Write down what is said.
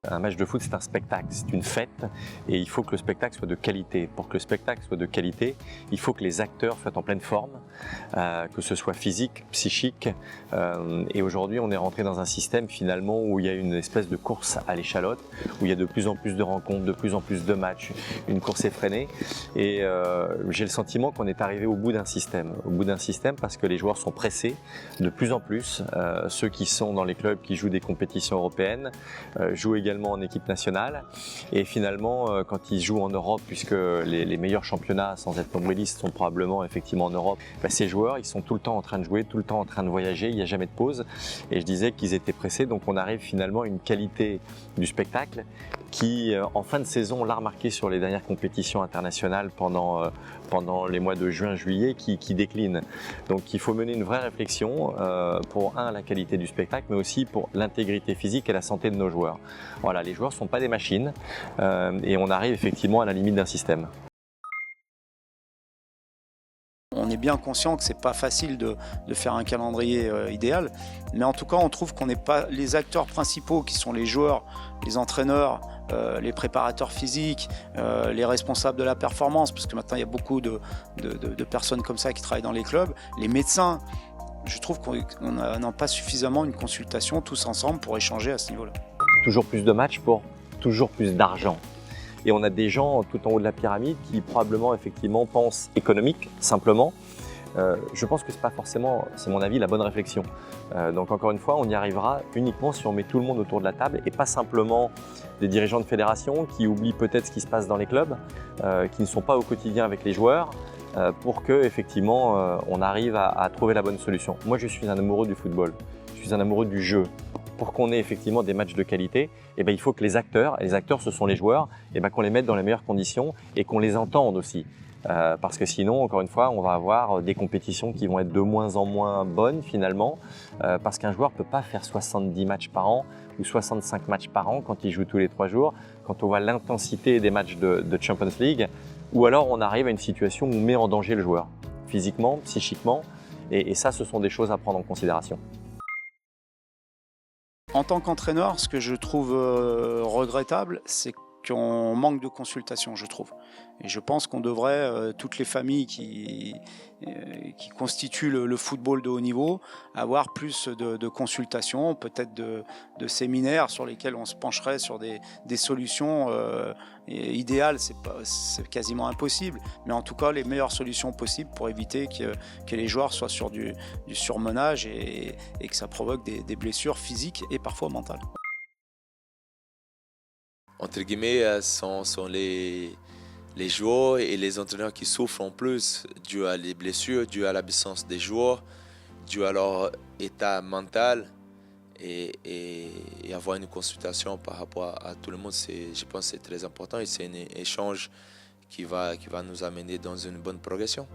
Un match de foot, c'est un spectacle, c'est une fête et il faut que le spectacle soit de qualité. Pour que le spectacle soit de qualité, il faut que les acteurs soient en pleine forme, que ce soit physique, psychique. Et aujourd'hui, on est rentré dans un système finalement où il y a une espèce de course à l'échalote, où il y a de plus en plus de rencontres, de plus en plus de matchs, une course effrénée. Et j'ai le sentiment qu'on est arrivé au bout d'un système. Au bout d'un système parce que les joueurs sont pressés de plus en plus. Ceux qui sont dans les clubs qui jouent des compétitions européennes jouent également en équipe nationale et finalement quand ils jouent en Europe, puisque les meilleurs championnats sans être nombriliste sont probablement effectivement en Europe, ces joueurs ils sont tout le temps en train de jouer, tout le temps en train de voyager, il n'y a jamais de pause et je disais qu'ils étaient pressés, donc on arrive finalement à une qualité du spectacle qui en fin de saison, on l'a remarqué sur les dernières compétitions internationales pendant les mois de juin, juillet, qui décline. Donc il faut mener une vraie réflexion pour la qualité du spectacle, mais aussi pour l'intégrité physique et la santé de nos joueurs. Voilà, les joueurs ne sont pas des machines et on arrive effectivement à la limite d'un système. On est bien conscient que c'est pas facile de faire un calendrier idéal, mais en tout cas on trouve qu'on n'est pas les acteurs principaux qui sont les joueurs, les entraîneurs, les préparateurs physiques, les responsables de la performance, parce que maintenant il y a beaucoup de personnes comme ça qui travaillent dans les clubs, les médecins. Je trouve qu'on n'a pas suffisamment une consultation tous ensemble pour échanger à ce niveau-là. Toujours plus de matchs pour toujours plus d'argent. Et on a des gens tout en haut de la pyramide qui probablement effectivement pensent économique simplement. Je pense que c'est pas forcément, c'est mon avis, la bonne réflexion. Donc encore une fois, on y arrivera uniquement si on met tout le monde autour de la table et pas simplement des dirigeants de fédération qui oublient peut-être ce qui se passe dans les clubs, qui ne sont pas au quotidien avec les joueurs, pour que effectivement on arrive à trouver la bonne solution. Moi, je suis un amoureux du football, je suis un amoureux du jeu. Pour qu'on ait effectivement des matchs de qualité, il faut que les acteurs ce sont les joueurs, qu'on les mette dans les meilleures conditions et qu'on les entende aussi. Parce que sinon, encore une fois, on va avoir des compétitions qui vont être de moins en moins bonnes finalement, parce qu'un joueur ne peut pas faire 70 matchs par an ou 65 matchs par an quand il joue tous les 3 jours, quand on voit l'intensité des matchs de Champions League, ou alors on arrive à une situation où on met en danger le joueur, physiquement, psychiquement, et ça, ce sont des choses à prendre en considération. En tant qu'entraîneur, ce que je trouve regrettable, c'est qu'on manque de consultation, je trouve. Et je pense qu'on devrait, toutes les familles qui constituent le football de haut niveau, avoir plus de consultations, peut-être de séminaires sur lesquels on se pencherait sur des solutions idéales. C'est quasiment impossible, mais en tout cas les meilleures solutions possibles pour éviter que les joueurs soient sur du surmenage et que ça provoque des blessures physiques et parfois mentales. Entre guillemets, sont les joueurs et les entraîneurs qui souffrent en plus dû à les blessures, dû à l'absence des joueurs, dû à leur état mental et avoir une consultation par rapport à tout le monde, je pense que c'est très important et c'est un échange qui va nous amener dans une bonne progression.